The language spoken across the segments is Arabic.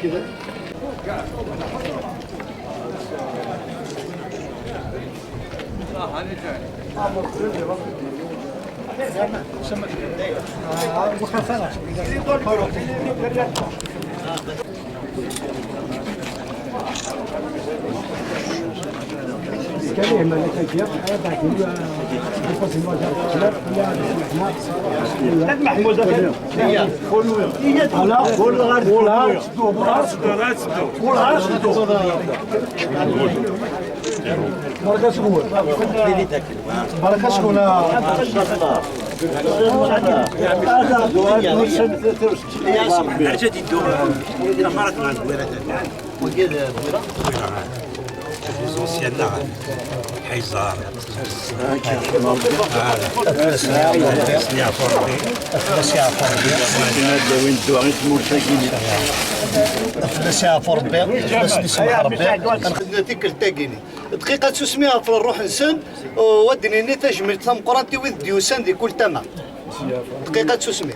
كده بركة شكون؟ بركة شكون؟ حيزار دقيقة 900 في الروح نسن ودني نتاج من ثم قرانتي وذ ديوسان دي كل تمام دقيقة 900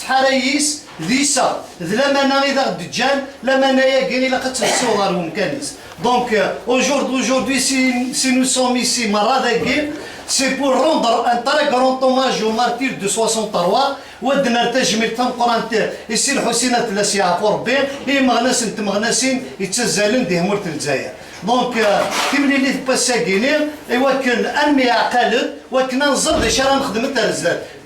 حرايس ذيسا ذلما انا اذا دجال لما انا ياكين الا كتسوغ مكانيس دونك aujourd'hui si nous sommes ici مرة c'est pour rendre un très grand hommage aux martyrs de 63 ودنا تجميل تم قرانت يسي الحسينات الاسي عفور بين هي مغناس انت مغناسين يتسزالن ديه مورت الجزائر دونك كيملي لي باساكيني ايوا كان انمي عقالد وكنا نزرد اش راه نخدم تاع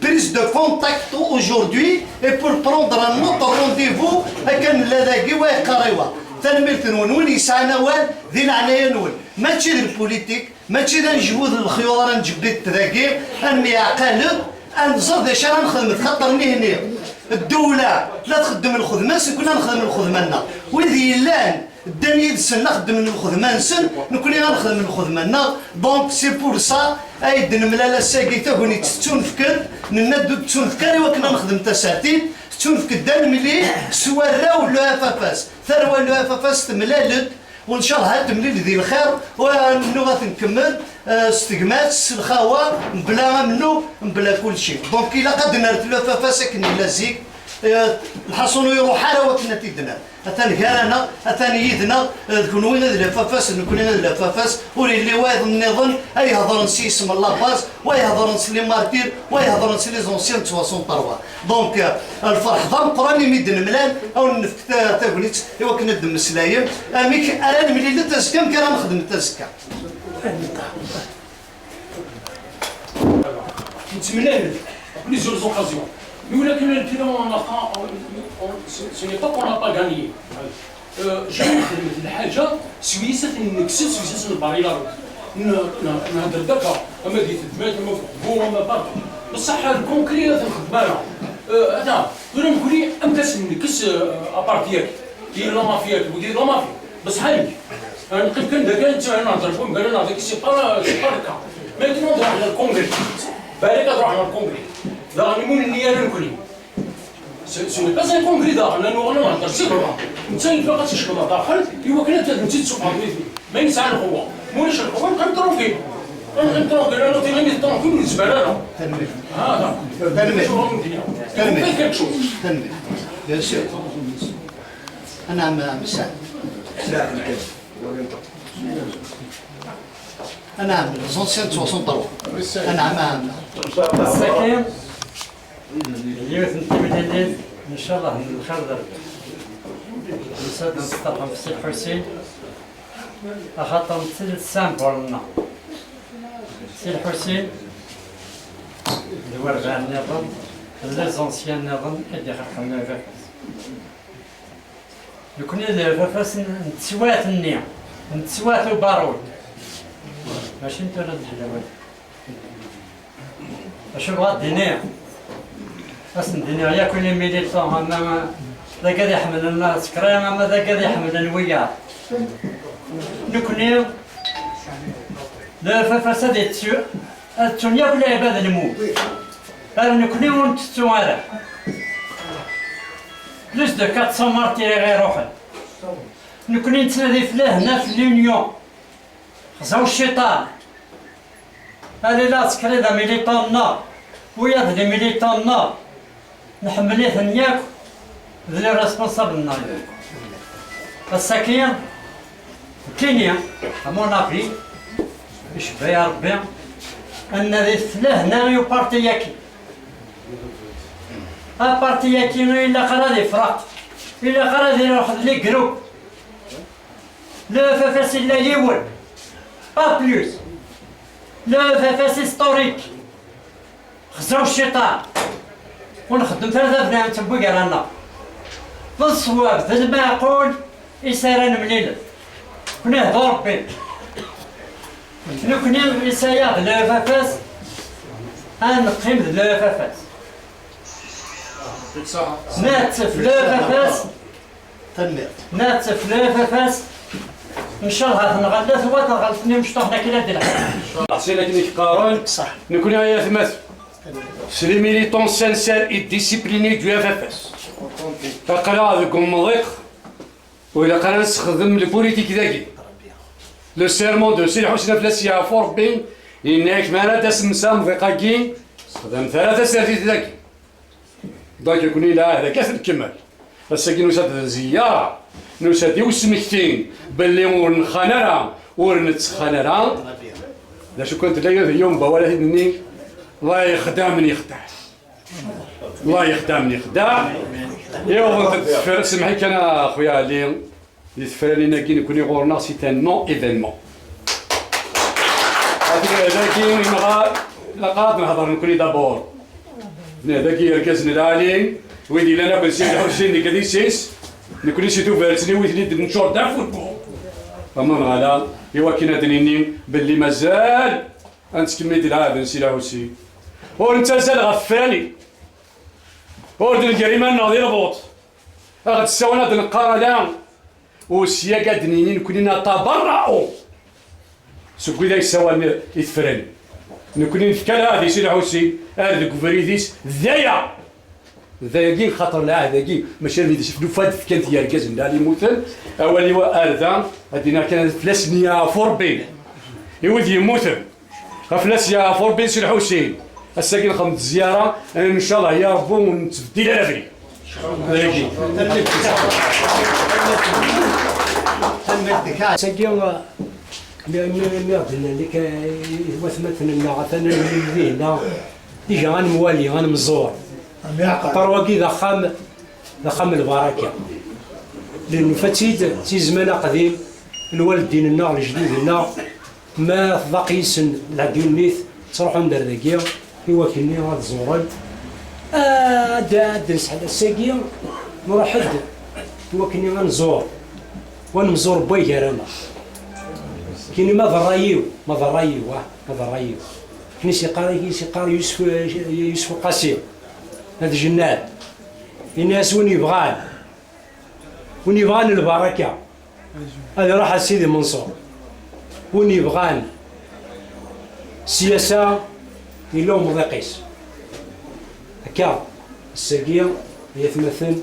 بريز دو كونتاكت اaujourd'hui et pour prendre un autre rendez-vous كان لذاكي ويقرايوا تنميرت نون وين يسعنا وال ذي العنايه نون ماشي البوليتيك ماشي نجبود الخيوط راه نجبد تذاكي انمي عقالد انزرد اش راه نخدم خاطرني هنا الدوله لا تخدم الخدمه كنا نخدم الخدمه وذي لان الدنيا يدسن نخدم الخدمه نسن نكون غنخدم الخدمه دونك سي بور سا ايد نملالا ساكيتا هوني تتونفكر نندو تتونفكر وكنا نخدم تساتين تتونفكر دان ملي سواراو لو افافاس ثروه لو افافاس تملالد وان شاء الله تملي ذي الخير ونو غنكمل استقمات الخاوه بلا منو بلا كل شيء دونك الا قد نرت لو افافاس كني لازيك الحصون يروح على وكنا تيدنا أثاني كارنا أثاني يدنا كونوا وين هذا الفافاس نكون هذا الفافاس ولي واحد النظام أي هضر نسي اسم الله باز وأي هضر نسي لي مارتير وأي هضر نسي لي زونسيان 63 دونك الفرح ضم قراني ميدن ملان أو نفكت تاكليت إوا كنا دم سلايم أميك أنا ملي لا تزكى كان نخدم التزكى نتمنى plusieurs occasions. Mais là, ce n'est pas qu'on n'a pas gagné. J'ai une حاجة سويسة نكسل سويسة الباريلا نهضر دكا أما ديت الدمات أما في القبور أما بارتو بصح الكونكري هذا الخدمة هذا دونا نقولي أمكاس نكس أبارتياك دير لا مافياك ودير لا مافيا بصح هاني نقف كان داك أنت نهضر فيهم قال لنا هذاك سي با الكا ميتنون نروح على الكونغري بالك تروح على الكونغري داغني مول النية نكولي Ce n'est pas un congrès d'art, là nous allons en faire seulement. Nous sommes pas si je peux m'attendre, il faut que nous ayons une petite soupe en plus. Mais il s'en va. Moi je le vois quand tranquille. Quand tranquille, là nous tenons le temps, vous nous dites là. Ah non. Faites quelque chose. Bien sûr. أنا مساعد. أنا عامل زونسيان 63 نعم. السكين اليوث نتمنى الليل ان شاء الله نخرج نسد نستقم في سي الحسين اخاطر مثل السامبل لنا سي الحسين الورغة النظام لي زونسيان نظام اللي خلقنا فافاس يكون فافاس نتسوات النية نتسوات البارود ماشي انت ولا الجلاوات اش بغا الدنيا اصلا الدنيا ياكل لي ميليتون اما ذاك اللي يحمل لنا سكرين اما ذاك اللي يحمل الويار نكوني لا ففساد الدنيا بلا عباد الموت انا نكوني ونتسو على بلوس دو 400 مارتيري غير روحي نكوني نتنادي فلاه هنا في لونيون خزاو الشيطان هذه لا سكري دا ميليتون نار ويا لي ميليتون نار نحمليه ثنياك ذي ريسبونسابل النار الساكين كينيا امون ابي يشبه يا ربي ان ذي ثلاث ناوي بارتياكي بارتياكي الا قرا لي فرق الا قرا لي واحد لي جروب لا فافاس الا يول با بلوس لا فافاس هيستوريك خزاو الشيطان ونخدم 3 بنات تبوي رانا بالصواب ذا المعقول يسارن مليل كنا هضر ربي نكوني يسايا لا فافاس نقيم لا فافاس ناتف لا فافاس ناتف لا فافاس ان شاء الله نغلث وتغلثني مش طحنا كلا ديال حسينا كي قارون صح نكون يا ثمث سي لي ميليتون سانسير اي ديسيبليني دو اف اف اس تقرا لكم مضيق وإلا قرا نستخدم البوليتيك ذاكي لو سيرمون دو سي الحسين فلاسيا فور بين إنك ما تسمسا مضيقاكي استخدم 3 سيرتيت ذاكي دونك يكون لا هذا كاس الكمال الساكن نوسات الزيارة نوسات يوسمكتين باللي ورنخانرا ورنتخانرا لا شو كنت لا اليوم بوالا هدني الله يخدمني يخدع الله يخدمني يخدع ايوا سمحي كان اخويا اللي يتفرى لينا كي نكون يغورنا سي ان نون ايفينمون هذاك لقات نهضر نكوني دابور هذاك يركزنا العالين ويدي لنا بنسير الحسين اللي كدي سيس نكوني سيتو فيرتني ويدي نشور تاع فوتبول اما نغالا ايوا كي نادنيني باللي مازال غنتكمل العاب نسير الحسين ونتا زال غفاني وردن الجريمه ناضي ربوط غاد تساونا د القرالان والسياقه دنينين كلنا نتبرعوا سكوي ذا يساوى يتفرن نكوني نفكر هذه سي الحسين هذا كوفريديس ذايا ذايا خاطر لا هذاكي ماشي اللي شفنا فاد كانت هي الكاز ندا اللي موتن اولي وارذا هذينا كانت فلاسنيا فوربين يودي يموتن فلاسيا فوربين سي الحسين الساكن خمس الزياره ان شاء الله يا ربي ونتبدل على فري ساكن اللي وثمتنا عثنا اللي ديجا غنموالي غنمزور طرواكي ذا خام البركه لانه فتيت تي زمان قديم الوالدين لنا الجدود ما ضاق يسن العديونيث تروحوا ندردكيا يوكلني هاد الزوران درس على الساقيه نروح حد يوكلني غنزور ونمزور بوي رانا كاين ما ضرايو كاين سيقاري يوسف القاسي هذا جناد الناس وين يبغان البركه هذا راح سيدي منصور وين يبغان السياسه إلا مضيقيس هكا الساقيه هي تمثل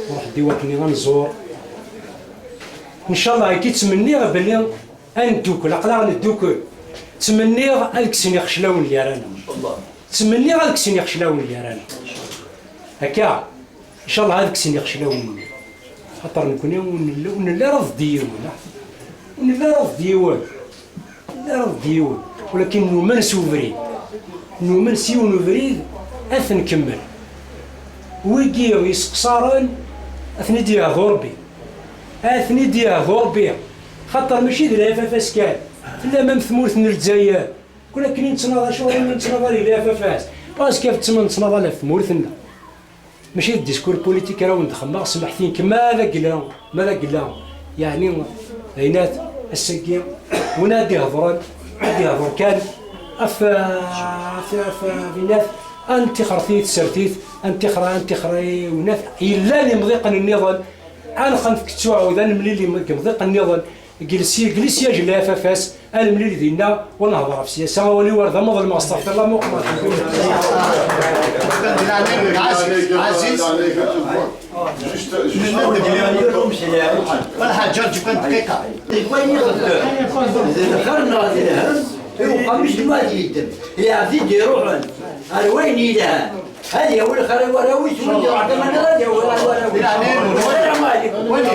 نروح ديوكني غنزور ان شاء الله كي تمنيغ بلي غندوكل عقلا غندوكل تمنيغ الكسني خشلاون اللي رانا تمنيغ الكسني خشلاون اللي رانا هكا ان شاء الله هذاك سني خشلاون خاطر نكوني ونلا راه ديول ولكن ما نسوفري نومن سيون وبريد اثن نكمل ويجيو يسقسارن اثني ديا غوربي اثني ديا غوربي خاطر ماشي ديال فافاس كان لا مام ثمورت من الجزائر كنا كاين نتناضى شغل نتناضى لي فافاس باسكو كيف تما نتناضى في ثمورتنا ماشي الديسكور بوليتيك راه ندخل سمحتين كما ماذا قلنا يعني عينات السكين ونادي هضران كان في بينات انت خرثيت سرتيت انت خري وناث الا اللي مضيق النظام انا خنف كتوع وذا الملي اللي مضيق النظام جلس يا جلا فافاس الملي ديالنا ونهضر في السياسه ولي ورد مضل ما استغفر الله مقبل عزيز ولا حاجه جوج كان دقيقه ذكرنا الهم وقمش ما يدم يعطي يروحون وين يدها هذه هو الخير ولا وش من يعطي من غادي ولا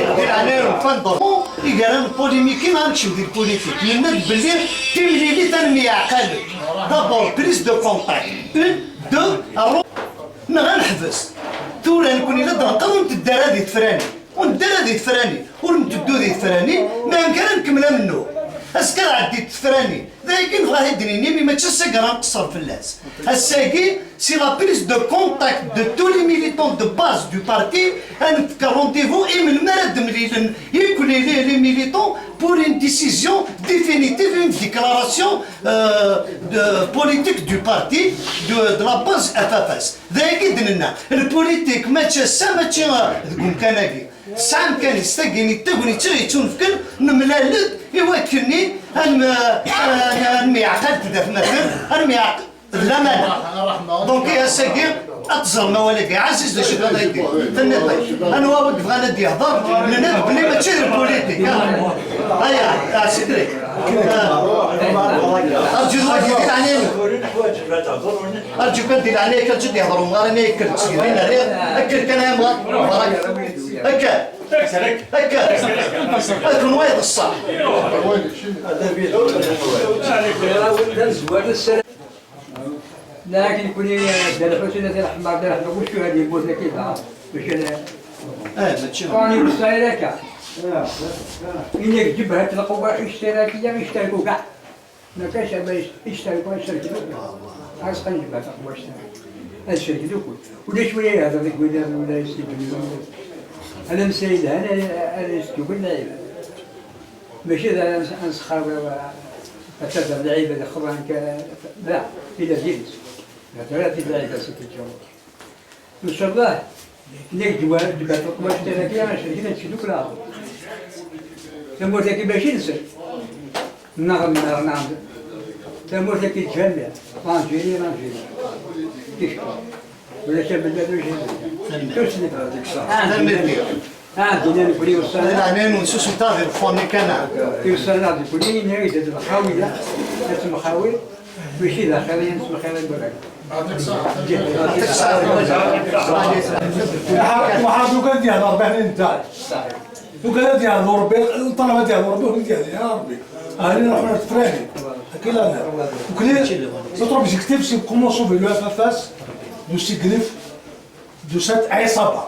تفضل يقال بوليميكي ما نمشيو ديال البوليتيك لان باللي تملي لي تنميه عقل دابور بريز دو كونتاكت اون دو غنحبس ثورة نكون الا ضغطا ونتدار هذه تفراني ونمتدو ذي تفراني ما يمكن نكملها منه اسكر عدي تفراني لكن غادي دنيني ما تشسك راه نقصر في الناس الساكي سي لا بريز دو كونتاكت دو تو لي ميليتون دو باز دو بارتي ان كرونديفو اي من مراد مليل يكون لي ميليتون pour une décision définitive, une déclaration politique du parti de la base FFS. ذاك يدنا البوليتيك ما تشسا ما تقوم كناكي سام كان يستقيني تقولي تيتون فكر نملالد يوكلني نمي عقد تدافع مثل نمي عقد لا مانع دونك يا ساكي اتصل مواليك عزيز لشي غادا يدير انا واقف غادا يهضر لنا بلي ماشي البوليتيك هيا سيدري ارجوك دير عليك تجي يهضروا ما راني كنت سيدين اكل كان هكا اكون وايد الصح لكن كوني دار حسين ديال الحمار دار حنا وشو هذه البوزه كيفها باش ماشي راني بالسيركه إنك جبهة القوى الاشتراكية يشتركوا كاع ما كاش يشتركوا عايز خلي جبهة القوى الاشتراكية هاد الشركة الكل ولا شوية هذا ذاك ولا يستجيب أنا مسيد أنا يستجيب اللعيبة ماشي هذا نسخر أتذكر اللعيبة اللي خبران لا إلى جنس ثلاثة لعيبة ست الجوال إن شاء الله إنك جبهة القوى الاشتراكية أنا شركة نشدوك لها تموت لك باش ينسى نعم تموت لك يتجمع رانجيلي تشكر ولا شاب البلاد وجهي تسلك عندنا نقولي وصلنا العنان ونسوس نتاظر فوني كان يوصلنا نقولي نريد المخاوله المخاول ماشي داخل ينسمى خير البلد وحاجو كان ديال 40 تاع وقال ديال ربي الطلبه ديال ربي وقال ديال يا ربي انا نروح نتفراني هكا لا وكلي notre objectif c'est comment sauver le FFS de ces griffes de cette عصابه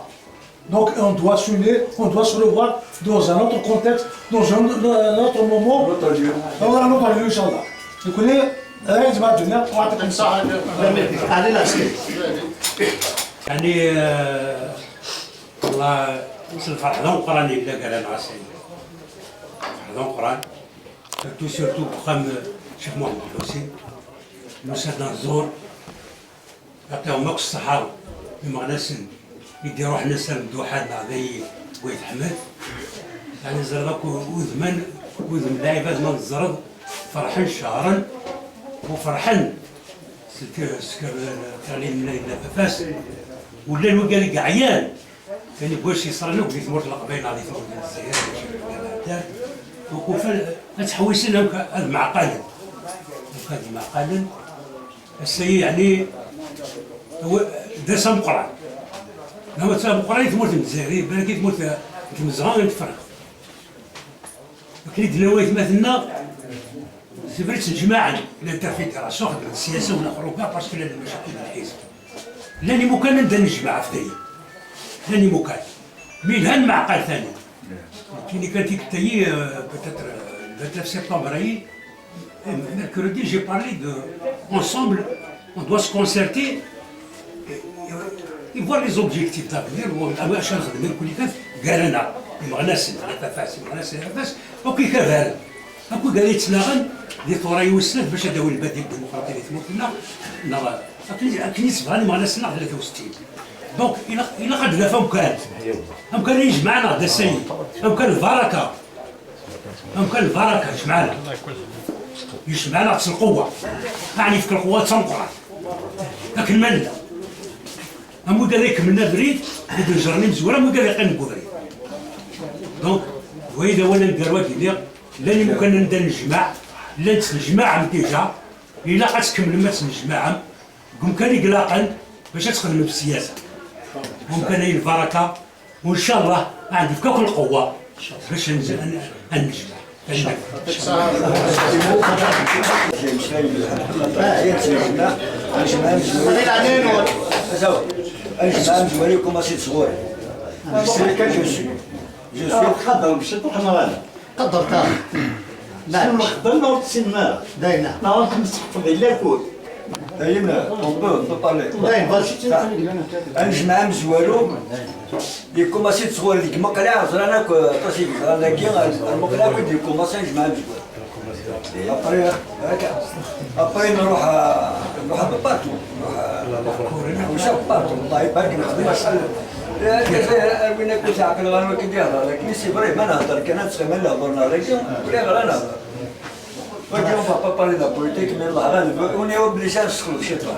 donc on doit s'unir on doit se revoir dans un autre contexte dans un autre moment dans un autre lieu inchallah وكلي راهي تبع الدنيا ويعطيكم الصحه علي العسكري يعني والله وصل فرح ذا قراني بلا قال انا عسير فرح ذا قران تو سيرتو بخام شيخ محمد الحسين مسدنا الزور يعطيهم ماكس الصحة بمعنى سن يديروا حنا سلم دوحاتنا ذي بويت حمد يعني زربك وذمن لاعبات ما الزرد فرحان شهرا وفرحان كان من فاس ولا الوقال كاع عيان كان يبغاش يصرنا وقلت ثمرت القبائل غادي ثمرت الجزائر وكوفا تحويس لهم هذا معقل هذا معقل السي يعني هو دار سام قران هو سام قران ثمرت الجزائر بالك ثمرت مزغان تفرق كريد لويت مثلنا سيفرت الجماعة الانترفيدراسيون خدمت السياسة ونخرجها باسكو لنا مشاكل الحزب لاني مكان ندير نجمع في تايا لاني مكان ميلهان معقل ثاني كي كانت تايا بتاتر 29 سبتمبر اي mercredi j'ai parlé de ensemble on doit se concerter et voir les objectifs d'avenir واش نخدم كل كان قال لنا مغناس الفاس مغناس الفاس اوكي كذا هاكو قال يتلاغن دي ثورة يوسف باش هذا البديل الديمقراطي اللي تموت لنا نرى لكن يسبق لي مغناس 63 دونك إلا قد لا أمكان يجمعنا هذا السيد أمكان البركة يجمعنا نقص القوة يعني فيك القوة تنقرض لكن مالنا أمو قال لك منا بريد يدير جرني مزورة مو قال لك نقول بريد دونك وإذا ولا ندير كيدير لاني ممكن ندير نجمع لا نتنجمع ديجا إلا قد تكمل ما تنجمع ممكن يقلاقن باش تخدم بالسياسة ممكن هي البركة وإن شاء الله عندي في كل القوة باش نجمع قدر كان نعم خدمنا وتسنى داينا نعرف نستحفظ إلا كل دايما on peut parler دايما نجمع مزوالو يكوماسي تصور ديك مقلع زرانا تصيب زرانا كي المقلع كي يكوماسي نجمع مزوالو ابري نروح بارتو نروح بارتو الله يبارك نخدم شحال وين كنت عاقل غير كي يهضر لكن سي فري ما نهضر كان نتسمى لا هضرنا لكن بلا غير نهضر ولكن on va pas parler de la politique mais là on est obligé de se chez toi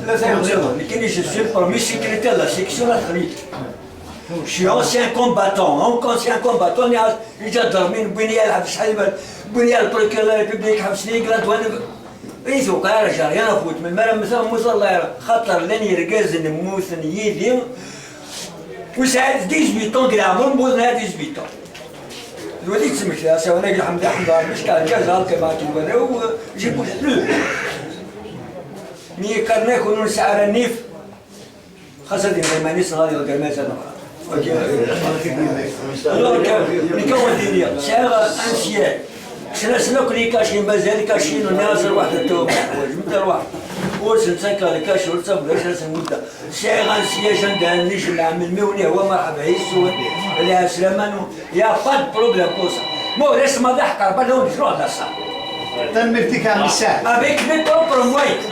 لا سيغزيرو اللي كاين je suis le premier secrétaire de la section d'Afrique je suis ancien combattant اللي جا ضربين بني يلعب شحال بني البروكيور ريبوبليك حبسني قرات وانا ايزو قال رجال انا فوت من مرة مثلا موسى الله يرحمه خاطر لاني ركاز نموثن يدي وساعد 18 طون كدا عمر نبوزنا 18 طون الوليد سمك يا سي وانا الحمد لله مش كان جا هاكا ما كيبان وجيبو بلو مي كان ناكل نسعر النيف خاصة دي ماني صغاري ولا ما زاد نكون دينيا سعر انسيان سنة كلي كاشين مازال كاشين ونازل واحد التوب جبت واحد ورسل سنكا الكاش ورسل ولا سنة مدة سعر انسيان جندان نجمع من موني هو مرحبا يسوي لا سلامانو يا فاد بروبليم كوسا مو ليش ما ضحك على بالهم شنو هذا الصح تنمرتك على الساعة avec mes propres moyens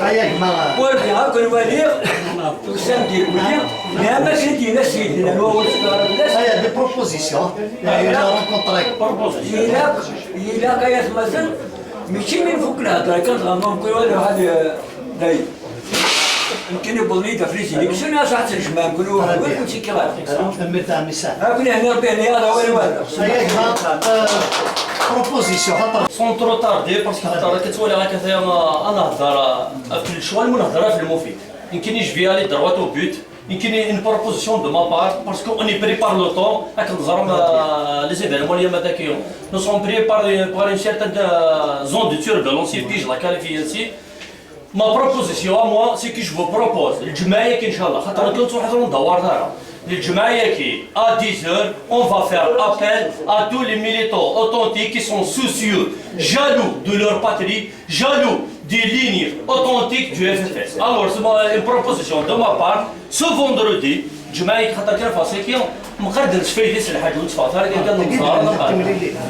هيا ما pour bien que nous va dire tout ça dire mais ما كنتي نسيت لأنه هو هيا دي بروبوزيسيون إلا رونكونطريك إلا كايس مثلا ماشي من فوق الهضرة كانت غنضم كل واحد داي يمكن يبغني تفريسي لك شنو يا صاحبي الجماعة نقولوا وين كنتي كي تنمرت على الساعة هاكني هنا ربي هنا هذا وين هيا بروبوزيسيون خاطر سون ترو طاردي باسكو خاطر كتولي غير كثير انا نهضر في الشوال ونهضر في المفيد يمكن يجي لي دروات او بوت يمكن اون بروبوزيسيون دو ما بار باسكو اوني بريبار لو طون راك نزرم لي زيفينمون اللي هذاك نو سون بريبار بار اون سيرتان زون دو توربولونس يبيج لا كاليفياسي ما بروبوزيسيون موا سي كي جو فو بروبوز الجمعيه كي ان شاء الله خاطر كنت واحد ندور دارها للجمعيه كي à 10h on va faire appel à tous les militants authentiques qui sont soucieux jaloux de leur patrie jaloux des lignes authentiques du FFS. Alors c'est une proposition de ma part ce vendredi الجمعيه خاطر كان فاسيكي مقدر تفيدي الحاج ونتفاطر كان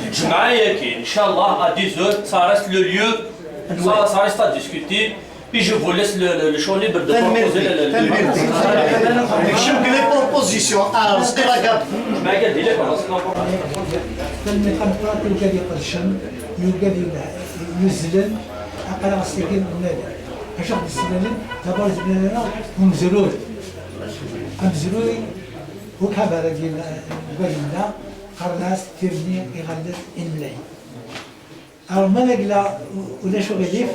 الجمعيه كي ان شاء الله à 10h ça reste le lieu ça reste à discuter. Puis je vous laisse le champ libre de proposer شنو لي بروبوزيسيون صغيرة قبل ما قال لي فالمقامات يوجد يقرشن يوجد يزلن أقل غسيكين من هذا أشخ السلالين تبارز بنانا ومزلول أمزلول وكبر قلنا قرناس تبني يغلط إنلاي أو ما نقلا ولا شو غليف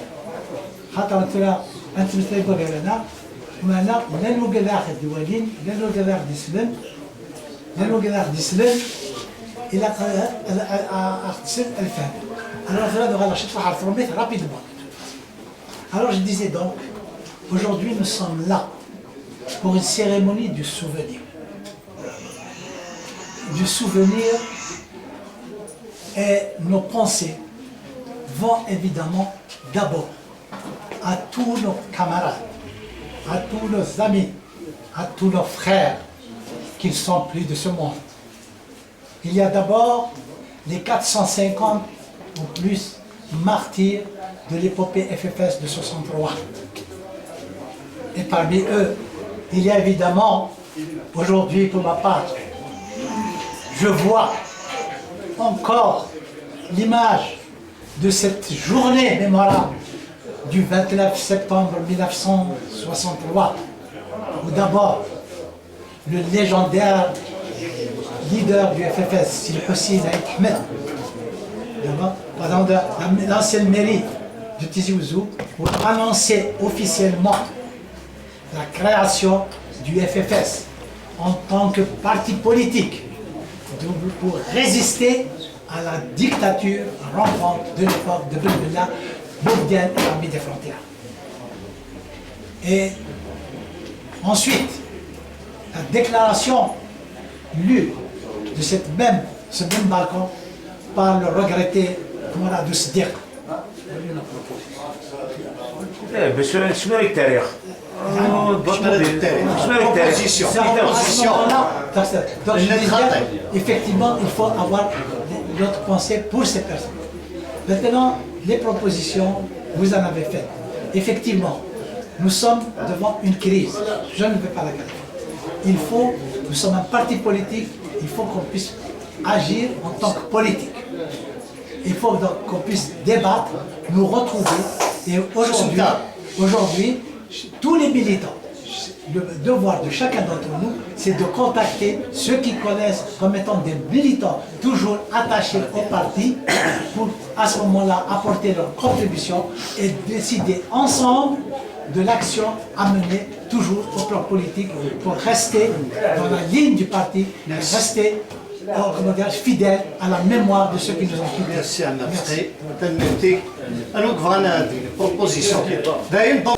خاطر ترى أنت مثل يقول لنا معنا لا نوجد آخر دوالين لا نوجد آخر ديسلن لا نوجد آخر ديسلن الى اغتسل الفم. Alors cela devrait lâcher rapidement. Alors je disais donc, aujourd'hui nous sommes là pour une cérémonie du souvenir. Du souvenir, et nos pensées vont évidemment d'abord à tous nos camarades, à tous nos amis, à tous nos frères qui ne sont plus de ce monde. Il y a d'abord les 450 ou plus martyrs de l'épopée FFS de 63. Et parmi eux, il y a évidemment, aujourd'hui pour ma part, je vois encore l'image de cette journée mémorable du 29 septembre 1963, où d'abord le légendaire leader du FFS, Sidi Hussein Ahmed, pendant l'ancienne mairie de Tizi Ouzou, pour annoncer officiellement la création du FFS en tant que parti politique pour résister à la dictature rampante de l'époque de Boubdella, Bourdienne et l'armée des frontières. Et ensuite, la déclaration lue de ce même balcon par le regretté Mourad Siddiq. Donc je disais, effectivement, il faut avoir notre pensée pour ces personnes. Maintenant, les propositions, vous en avez faites. Effectivement, nous sommes devant une crise. Je ne vais pas la qualifier. Nous sommes un parti politique, il faut qu'on puisse agir en tant que politique. Il faut donc qu'on puisse débattre, nous retrouver. Et aujourd'hui, tous les militants, le devoir de chacun d'entre nous, c'est de contacter ceux qui connaissent comme étant des militants toujours attachés au parti pour à ce moment-là apporter leur contribution et décider ensemble de l'action à mener toujours au plan politique pour rester dans la ligne du parti, rester fidèle à la mémoire de ceux qui nous ont quittés. Merci à Merci. Alors, voilà une proposition.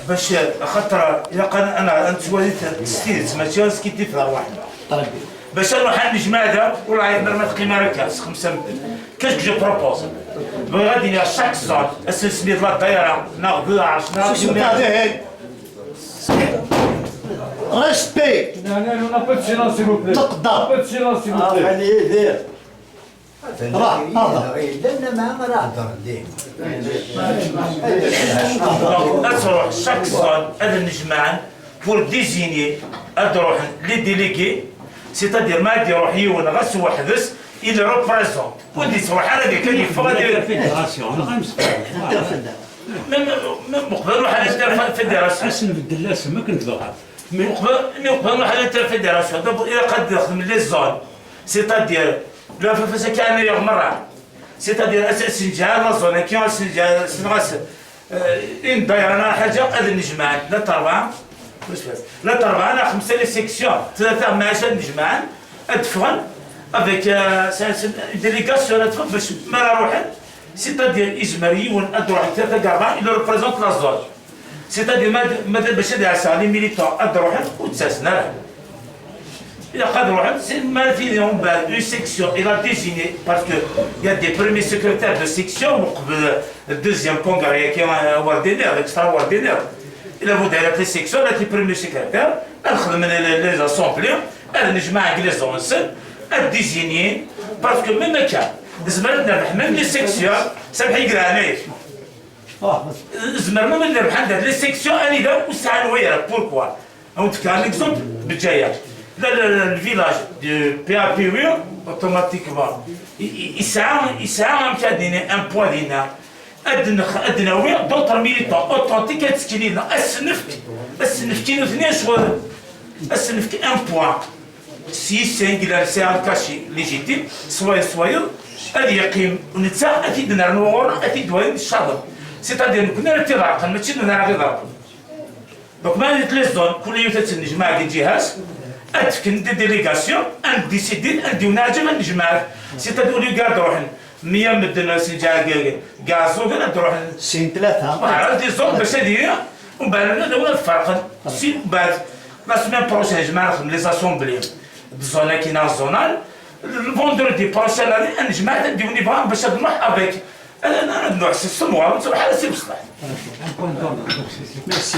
باش خاطر الا كان انا نتوليت ستيت ماشي سكيتي في دار واحده باش نروح نجمع هذا والله يقدر ما تقيم راكاس 5 مدن كاش جو بروبوز بغي غادي ليا شاك زون السميت لا الدايره ناخذ عرشنا Respect. On n'a pas de silence, s'il vous plaît. Pas de silence, s'il vous plaît. تروح شاك زون هذا النجمان بور ديزيني تروح لي ديليغي سيتادير ما يروح يون غاس وحدس il représente ودي تروح هذا كان يفرض الفيدراسيون مقبل نروح على الفيدراسيون حسن بالدلاس ما كنت ظهر مقبل نروح على الفيدراسيون دابا الا قد نخدم لي زون سيتادير لا فاش كان يوم مره سيتادير السنجال لا زون كي السنجال سنغاس ان دايرنا حاجه قد نجمعان لا تربع لا تربع انا 5 لي سيكسيون 3 معاشا نجمعان ادفن افيك ديليغاسيون ادفن باش ما نروح سيتادير اجماليون ادروح 3 4 اللي ريبريزونت لا زون سيتادير ما باش هذا لي ميليتون ادروح وتساسنا il a pas de problème, c'est mal fini en bas, une section, il a désigné, parce qu'il y a des premiers secrétaires de section, le deuxième congrès qui est un ordinaire, extraordinaire. Il a voulu les sections, les premiers secrétaires, les assemblées, les anciens, a désigné, parce que même les sections, ça va y aller. Les sections, pourquoi? On te fait un exemple, le village de PAPU, automatiquement, il s'est un point d'ina. D'autres militants authentiques, un point. Si c'est un cachet légitime, soyez, c'est-à-dire que nous avons donc, les zones, أتكن دي ديليغاسيون أن ديسيدي أن ديوناجم أن نجمع سيتادير ولي كاع تروح 100 مدن سنجا كاع زون كاع تروح سين ثلاثة عرفتي زون باش هذه ومن بعد ولا الفرق سي من بعد لا سيمين بروشين جماعة نخدم لي زاسومبلي بالزونا كاينه الزونال الفوندردي بروشين هذه نجمع نديوني فهم باش نروح افيك انا نروح سي سموا نروح على سي بصح ميرسي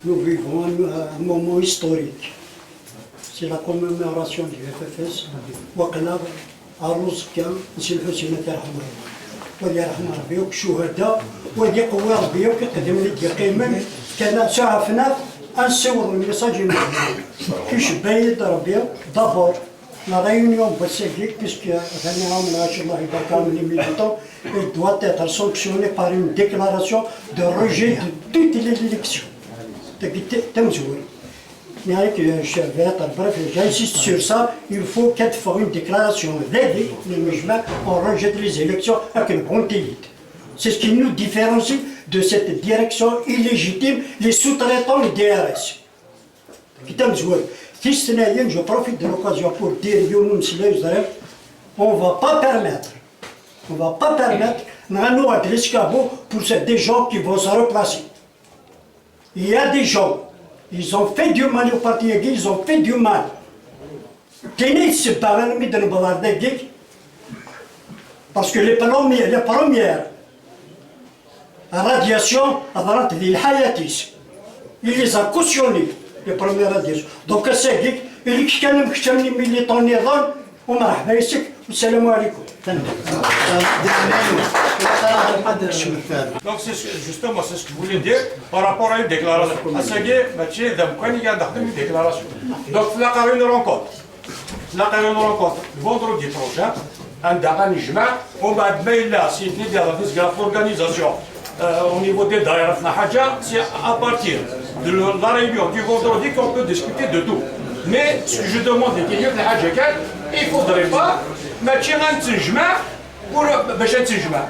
Nous vivons un moment historique. C'est la commémoration du FFS. وقنا عروس كان نسي الحسين يرحم ربي ودي يرحم ربي وكشهداء ودي قوى ربي وكيقدم لي قيمة كان شافنا نصور الميساج كيش بايد ربي d'abord la réunion pacifique puisque Allah les militants doit être sanctionné par une déclaration de rejet de toutes les élections. Bref, j'insiste sur ça, il faut qu'elle fasse une déclaration. On rejette les élections avec une bonne élite. C'est ce qui nous différencie de cette direction illégitime, les sous-traitants du DRS. Je profite de l'occasion pour dire on ne va pas permettre pour des gens qui vont se replacer. Il y a des gens, ils ont fait du mal au parti, ils ont fait du mal. Parce que les premières radiations, il les a cautionnées. Les premières radiations. Donc c'est dit, il y a des militants نضال ومرحبا يسك والسلام عليكم. Donc justement c'est ce que je voulais dire par rapport à une déclaration. Asagé, Mathieu, Damkwani, il y a une déclaration. Donc là, il y a une rencontre. Vendredi prochain, un Daran Ijma, on va mettre là, si il y a l'organisation au niveau des Daïra Haja, c'est à partir de la réunion du vendredi qu'on peut discuter de tout. Mais ce que je demande, il y a il ne faudrait pas mettre un Tijma pour un Tijma.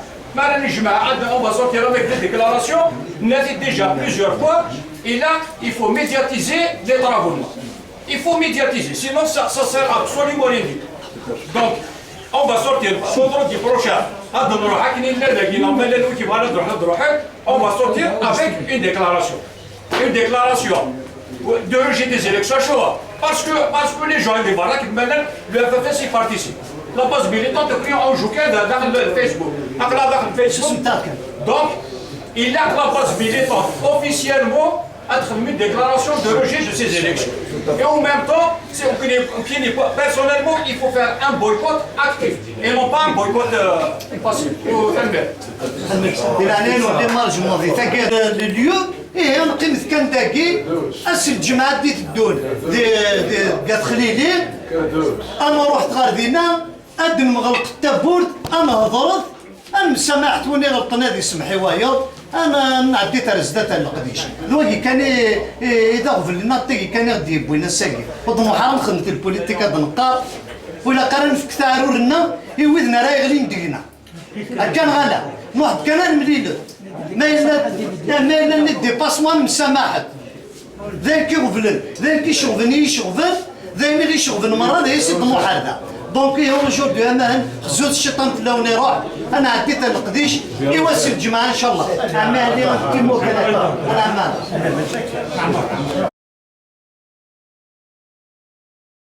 On va sortir avec des déclarations, on a dit déjà plusieurs fois, et là, il faut médiatiser les travaux. Il faut médiatiser, sinon ça sert absolument rien du tout. Donc, on va sortir vendredi prochain. On va sortir avec une déclaration. Une déclaration de rejet des élections à Shoah. Parce que les gens, les voilà, le FFS y participe. La base militante pris en jouquet dans le Facebook. Donc, il a la base militante officiellement une déclaration de rejet de ces élections. Et en même temps, personnellement, il faut faire un boycott actif et non pas un boycott passif. Le lieu et on كان داكي اسي الجماعه دي تدون قالت خليلي انا رحت غاردينا ادن مغلق التابورد انا هضرت انا سمعت وني غلطنا دي سمحي وايا انا نعديت رزدات القديش لوي كان اذا غفل لنا تي كان غدي بوينا ساكي وضمو حرام خدمت البوليتيكا دنقار ولا قرن في كثارو لنا يوذنا راه يغلي ندينا كان غلا واحد كان مليل ما إلا ندي باسمون مسامحة ذاك يغفلن ذاك يشغفني يشغفن ذاك اللي يشغفن مرة ذا يسد محاربة دونك هو جود امان خزوت الشيطان في لون يروح انا عديت القديش يواسي الجماعة ان شاء الله امان كيما كان امان